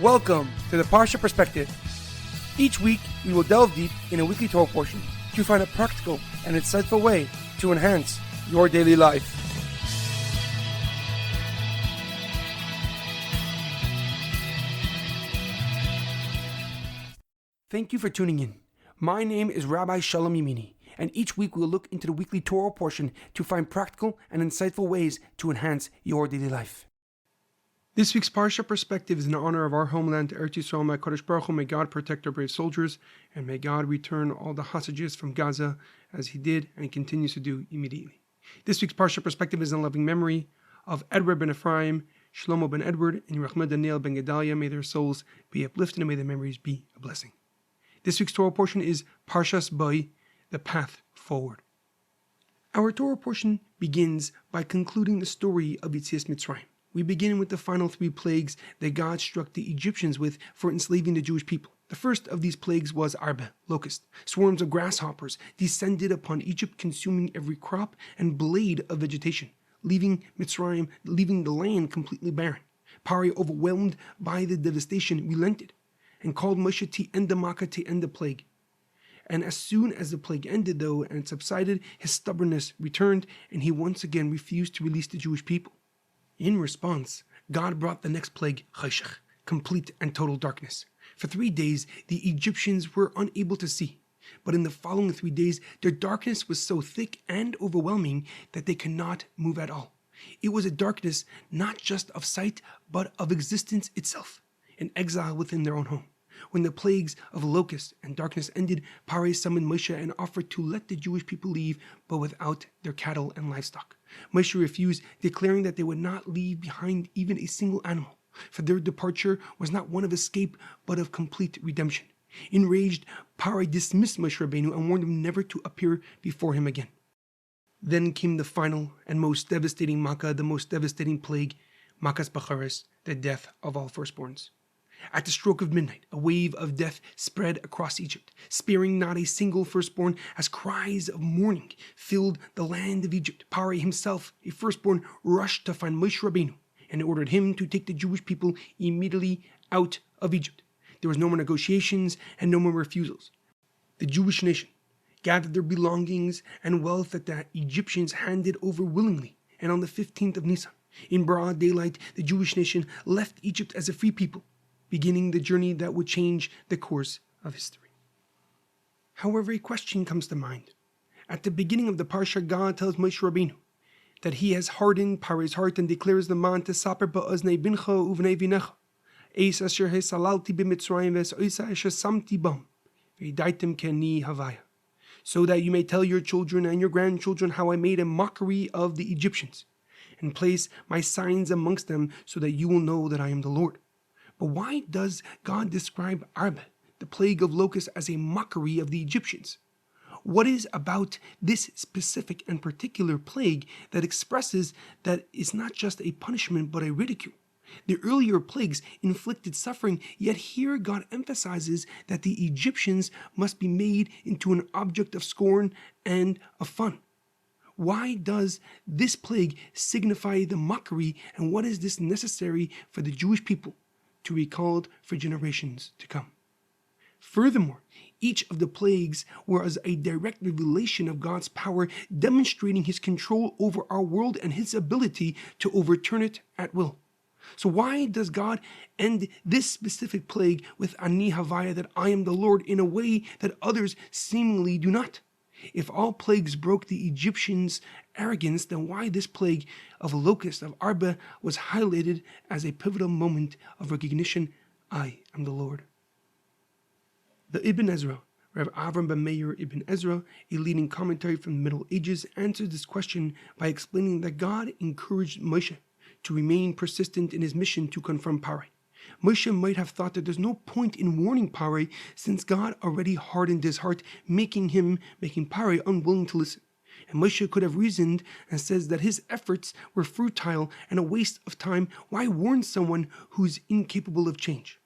Welcome to the Parsha Perspective. Each week, we will delve deep in a weekly Torah portion to find a practical and insightful way to enhance your daily life. Thank you for tuning in. My name is Rabbi Shalom Yamini, and each week we will look into the weekly Torah portion to find practical and insightful ways to enhance your daily life. This week's Parsha Perspective is in honor of our homeland, Eretz Yisroel. May Kadosh Baruch Hu, may God protect our brave soldiers, and may God return all the hostages from Gaza as He did and He continues to do immediately. This week's Parsha Perspective is in loving memory of Edward ben Efraim, Shlomo ben Edward, and Yirachmiel ben Gedalia. May their souls be uplifted and may their memories be a blessing. This week's Torah portion is Parshas by the path forward. Our Torah portion begins by concluding the story of Yetzias Mitzrayim. We begin with the final three plagues that God struck the Egyptians with for enslaving the Jewish people. The first of these plagues was Arba, locust. Swarms of grasshoppers descended upon Egypt, consuming every crop and blade of vegetation, leaving the land completely barren. Pharaoh, overwhelmed by the devastation, relented and called Moshe to end the Makkah, to end the plague. And as soon as the plague ended, though, and it subsided, his stubbornness returned, and he once again refused to release the Jewish people. In response, God brought the next plague, Cheshach, complete and total darkness. For 3 days, the Egyptians were unable to see. But in the following 3 days, their darkness was so thick and overwhelming that they could not move at all. It was a darkness not just of sight, but of existence itself, an exile within their own home. When the plagues of locusts and darkness ended, Pharaoh summoned Moshe and offered to let the Jewish people leave, but without their cattle and livestock. Moshe refused, declaring that they would not leave behind even a single animal, for their departure was not one of escape, but of complete redemption. Enraged, Pharaoh dismissed Moshe Rabbeinu and warned him never to appear before him again. Then came the final and most devastating Makkah, the most devastating plague, Makas Bacharis, the death of all firstborns. At the stroke of midnight, a wave of death spread across Egypt, sparing not a single firstborn, as cries of mourning filled the land of Egypt. Pharaoh himself, a firstborn, rushed to find Moshe Rabbeinu and ordered him to take the Jewish people immediately out of Egypt. There was no more negotiations and no more refusals. The Jewish nation gathered their belongings and wealth that the Egyptians handed over willingly, and on the 15th of Nisan, in broad daylight, the Jewish nation left Egypt as a free people, beginning the journey that would change the course of history. However, a question comes to mind. At the beginning of the Parsha, God tells Moshe Rabbeinu that he has hardened Pharaoh's heart and declares the man to saper ba'oznei bincha uvnei vinecha, eis asher hesalalti b'mitzrayim ves oisa asher samti bam, v'idaitem keni havaya, so that you may tell your children and your grandchildren how I made a mockery of the Egyptians, and place my signs amongst them, so that you will know that I am the Lord. But why does God describe Arba, the plague of locusts, as a mockery of the Egyptians? What is about this specific and particular plague that expresses that it's not just a punishment but a ridicule? The earlier plagues inflicted suffering, yet here God emphasizes that the Egyptians must be made into an object of scorn and of fun. Why does this plague signify the mockery, and what is this necessary for the Jewish people to recall for generations to come? Furthermore, each of the plagues was a direct revelation of God's power, demonstrating His control over our world and His ability to overturn it at will. So why does God end this specific plague with Ani Havaya, that I am the Lord, in a way that others seemingly do not? If all plagues broke the Egyptians' arrogance, then why this plague of locust, of Arba, was highlighted as a pivotal moment of recognition? I am the Lord. The Ibn Ezra, Rav Avram ben Meir Ibn Ezra, a leading commentary from the Middle Ages, answered this question by explaining that God encouraged Moshe to remain persistent in his mission to confront Pharaoh. Moshe might have thought that there's no point in warning Pharaoh, since God already hardened his heart, making Pharaoh unwilling to listen. And Moshe could have reasoned and says that his efforts were futile and a waste of time. Why warn someone who's incapable of change?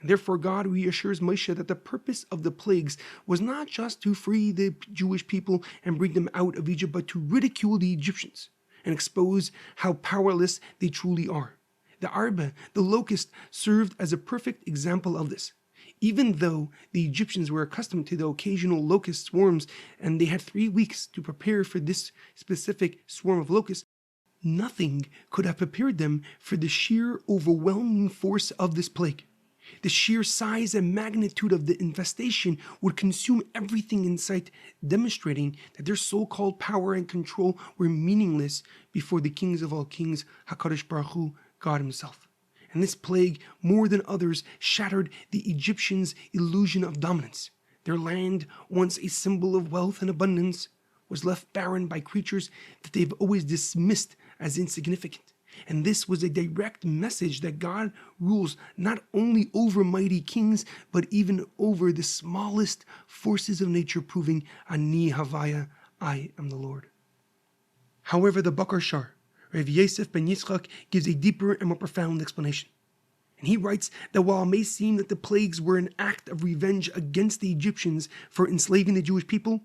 And therefore God reassures Moshe that the purpose of the plagues was not just to free the Jewish people and bring them out of Egypt, but to ridicule the Egyptians and expose how powerless they truly are. The arba, the locust, served as a perfect example of this. Even though the Egyptians were accustomed to the occasional locust swarms and they had 3 weeks to prepare for this specific swarm of locusts, nothing could have prepared them for the sheer overwhelming force of this plague. The sheer size and magnitude of the infestation would consume everything in sight, demonstrating that their so-called power and control were meaningless before the kings of all kings, HaKadosh Baruch Hu, God himself. And this plague, more than others, shattered the Egyptians' illusion of dominance. Their land, once a symbol of wealth and abundance, was left barren by creatures that they've always dismissed as insignificant. And this was a direct message that God rules not only over mighty kings, but even over the smallest forces of nature, proving, Ani Havaya, I am the Lord. However, the Bakar Shar, Rav Yosef ben Yitzchak, gives a deeper and more profound explanation. And he writes that while it may seem that the plagues were an act of revenge against the Egyptians for enslaving the Jewish people,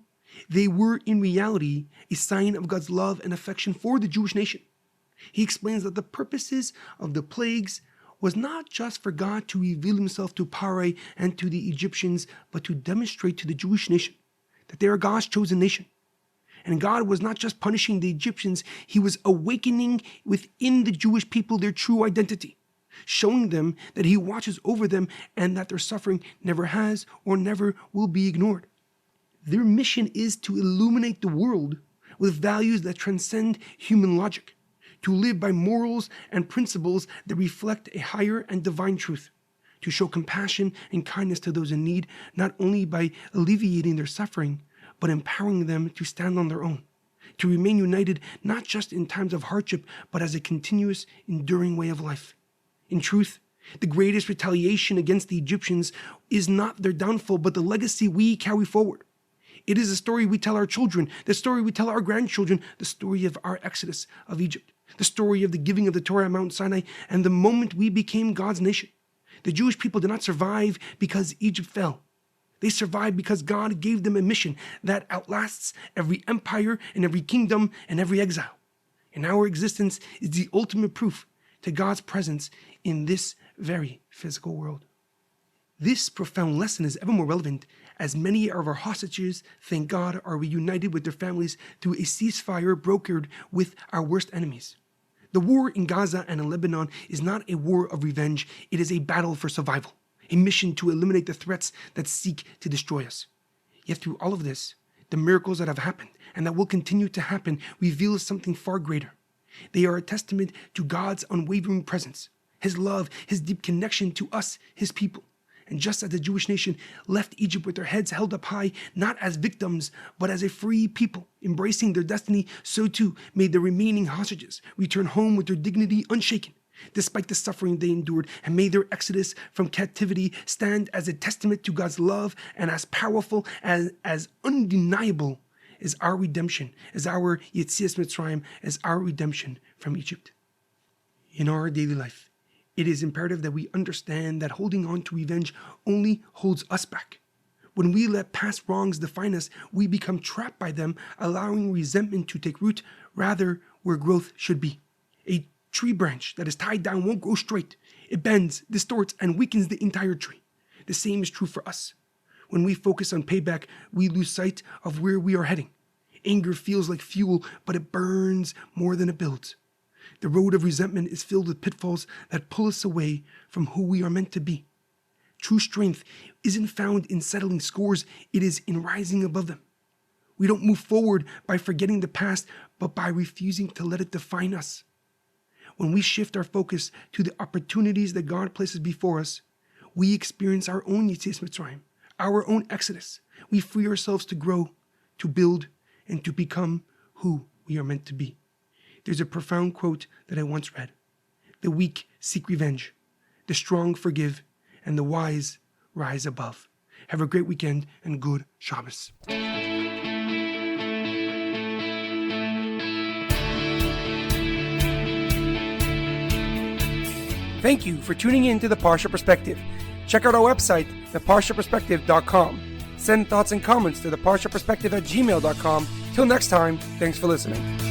they were in reality a sign of God's love and affection for the Jewish nation. He explains that the purposes of the plagues was not just for God to reveal himself to Pharaoh and to the Egyptians, but to demonstrate to the Jewish nation that they are God's chosen nation. And God was not just punishing the Egyptians, he was awakening within the Jewish people their true identity, showing them that he watches over them and that their suffering never has or never will be ignored. Their mission is to illuminate the world with values that transcend human logic, to live by morals and principles that reflect a higher and divine truth, to show compassion and kindness to those in need, not only by alleviating their suffering, but empowering them to stand on their own, to remain united not just in times of hardship, but as a continuous, enduring way of life. In truth, the greatest retaliation against the Egyptians is not their downfall, but the legacy we carry forward. It is a story we tell our children, the story we tell our grandchildren, the story of our exodus of Egypt, the story of the giving of the Torah at Mount Sinai, and the moment we became God's nation. The Jewish people did not survive because Egypt fell. They survived because God gave them a mission that outlasts every empire and every kingdom and every exile. And our existence is the ultimate proof to God's presence in this very physical world. This profound lesson is ever more relevant as many of our hostages, thank God, are reunited with their families through a ceasefire brokered with our worst enemies. The war in Gaza and in Lebanon is not a war of revenge, it is a battle for survival, a mission to eliminate the threats that seek to destroy us. Yet through all of this, the miracles that have happened and that will continue to happen reveal something far greater. They are a testament to God's unwavering presence, his love, his deep connection to us, his people. And just as the Jewish nation left Egypt with their heads held up high, not as victims, but as a free people, embracing their destiny, so too may the remaining hostages return home with their dignity unshaken, despite the suffering they endured, and may their exodus from captivity stand as a testament to God's love and as powerful, as undeniable as our redemption, as our Yetzias Mitzrayim, as our redemption from Egypt. In our daily life, it is imperative that we understand that holding on to revenge only holds us back. When we let past wrongs define us, we become trapped by them, allowing resentment to take root rather where growth should be. A tree branch that is tied down won't grow straight. It bends, distorts, and weakens the entire tree. The same is true for us. When we focus on payback, we lose sight of where we are heading. Anger feels like fuel, but it burns more than it builds. The road of resentment is filled with pitfalls that pull us away from who we are meant to be. True strength isn't found in settling scores, it is in rising above them. We don't move forward by forgetting the past, but by refusing to let it define us. When we shift our focus to the opportunities that God places before us, we experience our own Yetzias Mitzrayim, our own exodus. We free ourselves to grow, to build, and to become who we are meant to be. There's a profound quote that I once read. The weak seek revenge, the strong forgive, and the wise rise above. Have a great weekend and good Shabbos. Thank you for tuning in to the Parsha Perspective. Check out our website, theparshaperspective.com. Send thoughts and comments to theparshaperspective@gmail.com. Till next time, thanks for listening.